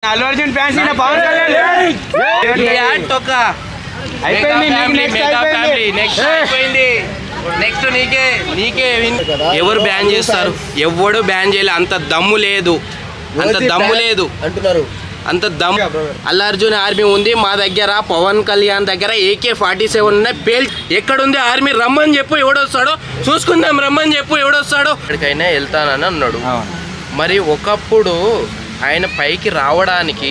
Allu Arjun fans Pawan Kalyan next నీకే ఎవరు ban చేస్తారు? ఎవడు బ్యాన్ చేయలే. అంత దమ్ము లేదు అంటున్నారు. అంత దమ్ము అల్లు అర్జున్ ఆర్మీ ఉంది మా దగ్గర. పవన్ కళ్యాణ్ దగ్గర AK-47 ఉన్నాయి. ఎక్కడుంది ఆర్మీ? రమ్మని చెప్పు, ఎవడొస్తాడో చూసుకుందాం. రమ్మని చెప్పు, ఎవడొస్తాడో. ఎక్కడికైనా వెళ్తానని అన్నాడు. మరి ఒకప్పుడు ఆయన పైకి రావడానికి,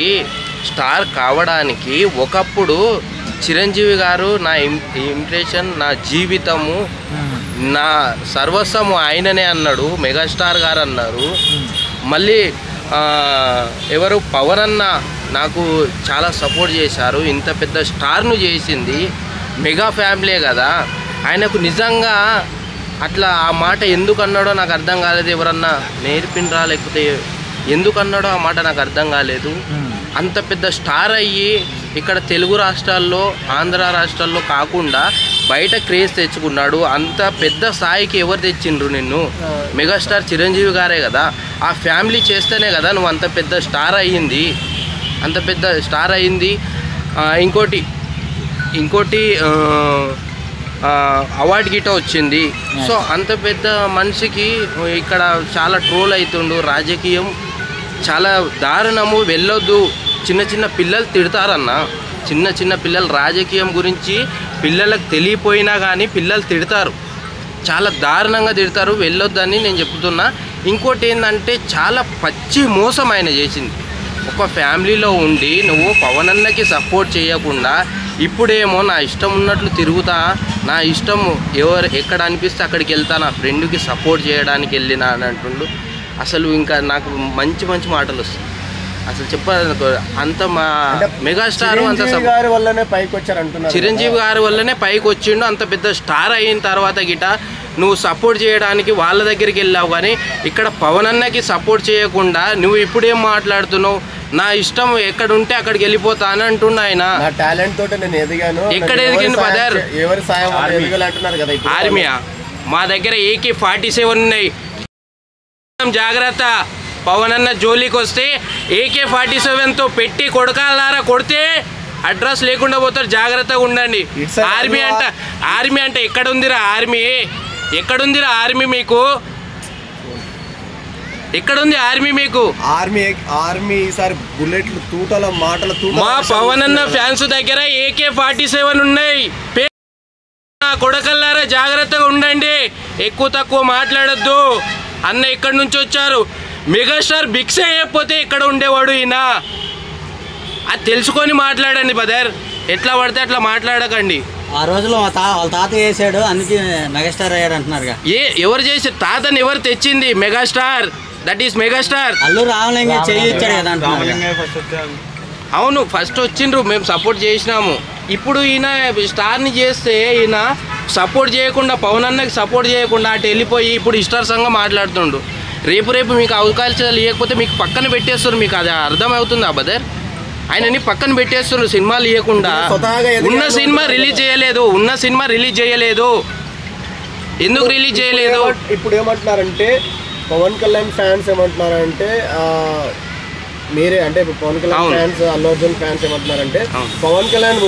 స్టార్ కావడానికి ఒకప్పుడు చిరంజీవి గారు నా ఇంప్రెషన్, నా జీవితము, నా సర్వస్వము ఆయననే అన్నాడు. మెగాస్టార్ గారు అన్నారు. మళ్ళీ ఎవరు పవన్ అన్న నాకు చాలా సపోర్ట్ చేశారు. ఇంత పెద్ద స్టార్ను చేసింది మెగా ఫ్యామిలీ కదా. ఆయనకు నిజంగా అట్లా ఆ మాట ఎందుకు అన్నాడో నాకు అర్థం కాలేదు. ఎవరన్నా నేర్పినరా లేకపోతే ఎందుకు అన్నాడో ఆ మాట నాకు అర్థం కాలేదు. అంత పెద్ద స్టార్ అయ్యి ఇక్కడ తెలుగు రాష్ట్రాల్లో, ఆంధ్ర రాష్ట్రాల్లో కాకుండా బయట క్రేజ్ తెచ్చుకున్నాడు. అంత పెద్ద స్థాయికి ఎవరు తెచ్చిండ్రు నిన్ను? మెగాస్టార్ చిరంజీవి గారే కదా. ఆ ఫ్యామిలీ చేస్తేనే కదా నువ్వు అంత పెద్ద స్టార్ అయ్యింది. ఇంకోటి అవార్డు గిట వచ్చింది. సో అంత పెద్ద మనిషికి ఇక్కడ చాలా ట్రోల్ అవుతుండు. రాజకీయం చాలా దారుణము, వెళ్ళొద్దు. చిన్న పిల్లలు తిడతారన్న. చిన్న పిల్లలు రాజకీయం గురించి పిల్లలకు తెలియపోయినా కానీ పిల్లలు తిడతారు, చాలా దారుణంగా తిడతారు. వెళ్ళొద్దని నేను చెప్తున్నా. ఇంకోటి ఏంటంటే చాలా పచ్చి మోసం ఆయన చేసింది. ఒక ఫ్యామిలీలో ఉండి నువ్వు పవన్ అన్నకి సపోర్ట్ చేయకుండా ఇప్పుడేమో నా ఇష్టం ఉన్నట్లు తిరుగుతా, నా ఇష్టం ఎక్కడ అనిపిస్తే అక్కడికి వెళ్తా, నా ఫ్రెండ్కి సపోర్ట్ చేయడానికి వెళ్ళినా అని అంటుండు. అసలు ఇంకా నాకు మంచి మాటలు వస్తాయి. అసలు చెప్పాలనుకో, అంత మా మెగాస్టార్ అంత చిరంజీవి గారి వల్లనే పైకి వచ్చిండు. అంత పెద్ద స్టార్ అయిన తర్వాత గిట నువ్వు సపోర్ట్ చేయడానికి వాళ్ళ దగ్గరికి వెళ్ళావు. కానీ ఇక్కడ పవన్ అన్నకి సపోర్ట్ చేయకుండా నువ్వు ఇప్పుడేం మాట్లాడుతున్నావు? నా ఇష్టం ఎక్కడ ఉంటే అక్కడికి వెళ్ళిపోతా అని అంటున్నా. ఆయన ఎక్కడ ఎదిగింది బ్రదర్? ఆర్మీయా? మా దగ్గర AK-47 ఉన్నాయి. జాగ్రత్త. పవన్ అన్న జోలికి వస్తే AK-47తో పెట్టి కొడకాలారా కొడితే అడ్రస్ లేకుండా పోతారు. జాగ్రత్తగా ఉండండి. ఆర్మీ అంటే ఎక్కడుందిరా ఆర్మీ? ఎక్కడుందిరా ఆర్మీ మీకు? ఎక్కడుంది ఆర్మీ మీకు? ఆర్మీ సార్ బుల్లెట్లు తూటల మాటల మా పవన్ అన్న ఫ్యాన్స్ దగ్గర AK-47 ఉన్నాయి. కొడకల్లారా జాగ్రత్తగా ఉండండి. ఎక్కువ తక్కువ మాట్లాడొద్దు. అన్న ఎక్కడి నుంచి వచ్చారు? మెగాస్టార్ భిక్ష అయిపోతే ఇక్కడ ఉండేవాడు ఈయన. అది తెలుసుకొని మాట్లాడండి బ్రదర్. ఎట్లా పడితే అట్లా మాట్లాడకండి. ఆ రోజులో వాళ్ళ తాత చేశాడు, అందుకే మెగాస్టార్ అయ్యాడు అంటున్నారు. ఎవరు చేసి తాతని ఎవరు తెచ్చింది? Megastar. That is megastar. Allu Ramalinga చేయించాడు కదా అంటున్నారు. అవును, ఫస్ట్ వచ్చిండ్రు, మేము సపోర్ట్ చేసినాము. ఇప్పుడు ఈయన స్టార్ని చేస్తే ఈయన సపోర్ట్ చేయకుండా, పవన్ అన్నకి సపోర్ట్ చేయకుండా అటు వెళ్ళిపోయి ఇప్పుడు ఇష్టార్సంగా మాట్లాడుతుండు. రేపు మీకు అవకాశాలు ఇవ్వకపోతే మీకు పక్కన పెట్టేస్తారు. మీకు అది అర్థమవుతుందా బ్రదర్? ఆయనని పక్కన పెట్టేస్తున్నారు సినిమాలు ఇవ్వకుండా. ఉన్న సినిమా రిలీజ్ చేయలేదు. ఎందుకు రిలీజ్ చేయలేదు? ఇప్పుడు ఏమంటున్నారంటే పవన్ కళ్యాణ్ ఫ్యాన్స్ ఏమంటున్నారంటే మీరే అంటే పవన్ కళ్యాణ్ ఫ్యాన్స్, అల్లు అర్జున్ ఫ్యాన్స్ ఏమంటున్నారంటే పవన్ కళ్యాణ్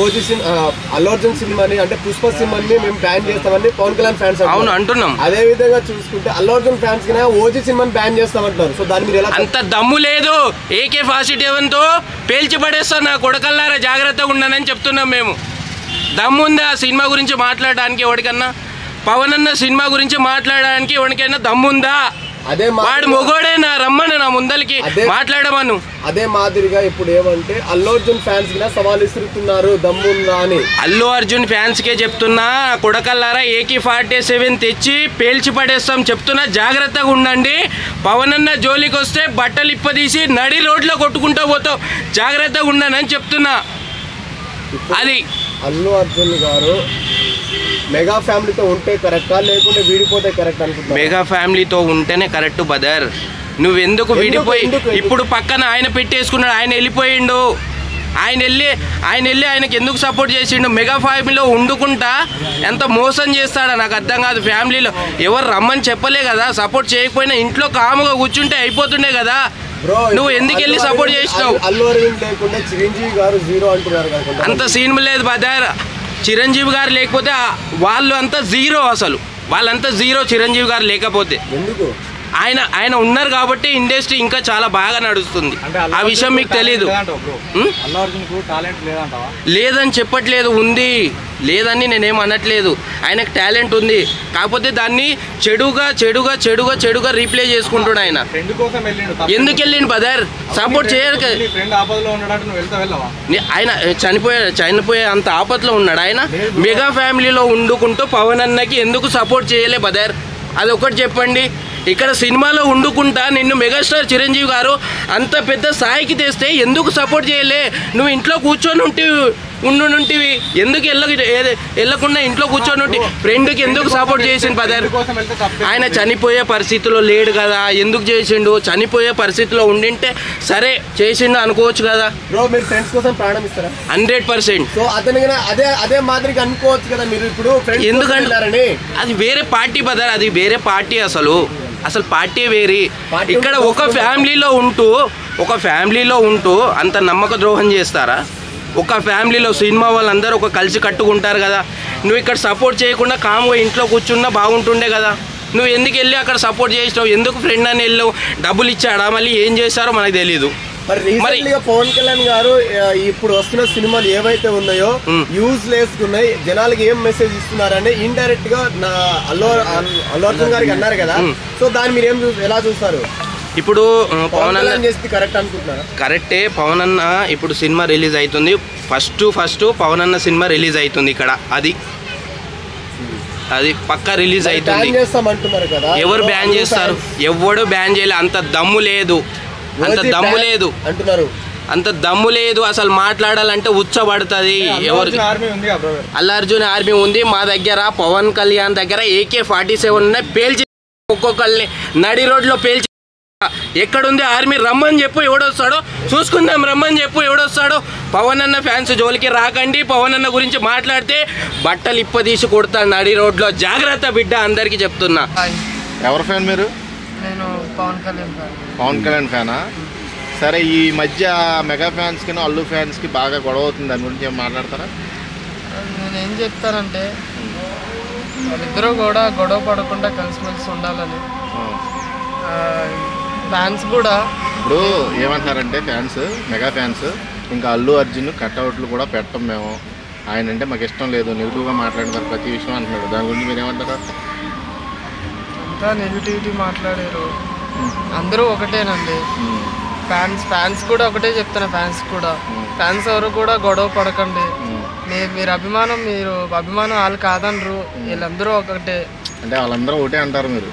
అల్లు అర్జున్ సినిమాని అంటే పుష్ప సినిమాని మేము బ్యాన్ చేస్తామని పవన్ కళ్యాణ్ ఫ్యాన్స్ అంటున్నాం. అదే విధంగా చూసుకుంటే అల్లు అర్జున్ ఫ్యాన్స్ కి ఓజీ సినిమాని బ్యాన్ చేస్తామంటున్నారు. సో దాని మీద ఎలా? అంత దమ్ము లేదు. AK-47తో పేల్చి పడేస్తాను నా కొడకల్లారా, జాగ్రత్తగా ఉన్నానని చెప్తున్నాం మేము. దమ్ముందా ఆ సినిమా గురించి మాట్లాడడానికి ఎవరికన్నా? పవన్ అన్న సినిమా గురించి మాట్లాడడానికి ఎవరికైనా దమ్ముందా? వాడు మొగోడేనా? రమ్మను నా ముందరికి మాట్లాడమను. అదే మాదిరిగా ఇప్పుడు ఏమంటే అల్లు అర్జున్ ఫ్యాన్స్ కి సవాల్ ఇస్తున్నారు, దమ్ముందా అని. అల్లు అర్జున్ ఫ్యాన్స్ కే చెప్తున్నా, కొడకల్లారా AK-47 తెచ్చి పేల్చి పడేస్తాం చెప్తున్నా. జాగ్రత్తగా ఉండండి. పవన్ అన్న జోలికి వస్తే బట్టలు ఇప్పదీసి నడి రోడ్లో కొట్టుకుంటూ పోతావు. జాగ్రత్తగా ఉండానని చెప్తున్నా. అది అల్లు అర్జున్ గారు మెగా ఫ్యామిలీతో ఉంటే కరెక్టా లేకుంటే విడిపోతే కరెక్ట్ అనుకుంటా? మెగా ఫ్యామిలీతో ఉంటేనే కరెక్ట్ బ్రదర్. నువ్వెందుకు విడిపోయి ఇప్పుడు పక్కన ఆయన పెట్టేసుకున్నాడు, ఆయన వెళ్ళిపోయిండు. ఆయన వెళ్ళి ఆయనకి ఎందుకు సపోర్ట్ చేసిండు? మెగా ఫ్యామిలీలో ఉండుకుంటా ఎంత మోసం చేస్తాడో నాకు అర్థం కాదు. ఫ్యామిలీలో ఎవరు రమ్మని చెప్పలే కదా, సపోర్ట్ చేయకపోయినా ఇంట్లో కాముగా కూర్చుంటే అయిపోతుండే కదా. బ్రో నువ్వు ఎందుకు వెళ్ళి సపోర్ట్ చేసినావు? అల్లు అరవింద్ లేకుండా చిరంజీవి గారు జీరో అంటున్నారు కదా. అంత సీన్ లేదు బదర్. చిరంజీవి గారు లేకపోతే వాళ్ళు అంతా జీరో, అసలు వాళ్ళంతా జీరో చిరంజీవి గారు లేకపోతే. ఎందుకు? ఆయన ఉన్నారు కాబట్టి ఇండస్ట్రీ ఇంకా చాలా బాగా నడుస్తుంది. ఆ విషయం మీకు తెలీదు. లేదని చెప్పట్లేదు, ఉంది. లేదని నేనేం అనట్లేదు. ఆయనకు టాలెంట్ ఉంది, కాకపోతే దాన్ని చెడుగా రీప్లే చేసుకుంటున్నాడు ఆయన. ఎందుకు వెళ్ళిండు బదర్? సపోర్ట్ చేయరు. ఆయన చనిపోయే అంత ఆపత్లో ఉన్నాడు. ఆయన మెగా ఫ్యామిలీలో ఉండుకుంటూ పవన్ అన్నకి ఎందుకు సపోర్ట్ చేయలే బదర్? అది ఒకటి చెప్పండి. ఇక్కడ సినిమాలో ఉండుకుంటా నిన్ను మెగాస్టార్ చిరంజీవి గారు అంత పెద్ద స్థాయికి తెస్తే ఎందుకు సపోర్ట్ చేయలే? నువ్వు ఇంట్లో కూర్చొని ఉండుంటివి, ఎందుకు వెళ్ళకుండా ఇంట్లో కూర్చొని ఉంటి? ఫ్రెండ్కి ఎందుకు సపోర్ట్ చేసిండు బదర్? ఆయన చనిపోయే పరిస్థితిలో లేడు కదా, ఎందుకు చేసిండు? చనిపోయే పరిస్థితిలో ఉండింటే సరే చేసిండు అనుకోవచ్చు కదా. బ్రో మీరు ఫ్రెండ్స్ కోసం ప్రాణం ఇస్తారా? 100%. సో అతను అదే మాదిరిగా అనుకోవచ్చు కదా మీరు ఇప్పుడు. ఎందుకంటే అది వేరే పార్టీ బదర్, అది వేరే పార్టీ. అసలు పార్టీ వేరే. ఇక్కడ ఒక ఫ్యామిలీలో ఉంటూ అంత నమ్మక ద్రోహం చేస్తారా? ఒక ఫ్యామిలీలో సినిమా వాళ్ళందరూ కలిసి కట్టుకుంటారు కదా. నువ్వు ఇక్కడ సపోర్ట్ చేయకుండా కామ్గా ఇంట్లో కూర్చున్నా బాగుంటుండే కదా. నువ్వు ఎందుకు వెళ్ళి అక్కడ సపోర్ట్ చేసినావు? ఎందుకు ఫ్రెండ్ అని వెళ్ళావు? డబ్బులు ఇచ్చాడా? మళ్ళీ ఏం చేశారో మనకు తెలీదు. మరి పవన్ కళ్యాణ్ గారు ఇప్పుడు వస్తున్న సినిమాలు ఏవైతే ఉన్నాయో యూజ్ లేస్తున్నాయి, జనాలకి ఏం మెసేజ్ ఇస్తున్నారని ఇండైరెక్ట్ గా అల్లు అర్జున్ గారికి అన్నారు కదా. సో దాన్ని మీరు ఎలా చూస్తారు? ఇప్పుడు పవన్ అన్న చేస్తే కరెక్ట్ అనుకుంటున్నారా? కరెక్టే. పవన్ అన్న ఇప్పుడు సినిమా రిలీజ్ అవుతుంది. ఫస్ట్ పవన్ అన్న సినిమా రిలీజ్ అవుతుంది ఇక్కడ. అది పక్కా రిలీజ్ అవుతుంది. ఎవరు బ్యాన్ చేస్తారు? ఎవడు బ్యాన్ చేయలే. అంత దమ్ము లేదు అంటున్నారు. అంత దమ్ము లేదు. అసలు మాట్లాడాలంటే ఉచ్చబడుతుంది. ఎవరికి? అల్లు అర్జున్ ఆర్మీ ఉంది మా దగ్గర. పవన్ కళ్యాణ్ దగ్గర AK-47 ఉన్నాయి. పేల్చి ఒక్కొక్కరిని నడి రోడ్లో పేల్చి. ఎక్కడుంది ఆర్మీ? రమ్మని చెప్పు, ఎవడొస్తాడో చూసుకుందాం. రమ్మని చెప్పు, ఎవడొస్తాడో. పవన్ అన్న ఫ్యాన్స్ జోలికి రాకండి. పవన్ అన్న గురించి మాట్లాడితే బట్టలు ఇప్పదీసి కొడతాడు నడి రోడ్లో. జాగ్రత్త బిడ్డ, అందరికి చెప్తున్నా. ఎవరు ఫ్యాన్ మీరు? నేను పవన్ కళ్యాణ్ ఫ్యానా? సరే, ఈ మధ్య మెగా ఫ్యాన్స్కి అల్లు ఫ్యాన్స్కి బాగా గొడవ అవుతుంది. దాని గురించి ఏం మాట్లాడతారా? నేనేం చెప్తానంటే వాళ్ళిద్దరూ కూడా గొడవ పడకుండా కలిసిమెలిసి ఉండాలని. ఫ్యాన్స్ కూడా ఇప్పుడు ఏమంటున్నారంటే మెగా ఫ్యాన్స్ ఇంకా అల్లు అర్జున్ కట్అవుట్లు కూడా పెట్టం మేము, ఆయన అంటే మాకు ఇష్టం లేదు, నెగిటివ్గా మాట్లాడినారు ప్రతి విషయం అంటున్నాడు. దాని గురించి మీరు ఏమంటారు? అంతా నెగిటివిటీ మాట్లాడారు. అందరూ ఒకటేనండి. ఫ్యాన్స్ కూడా ఒకటే చెప్తాను. ఫ్యాన్స్ ఎవరు కూడా గొడవ పడకండి. మీరు అభిమానం వాళ్ళు కాదనరు. వీళ్ళందరూ ఒకటే. అంటే వాళ్ళందరూ ఒకటే అంటారు మీరు?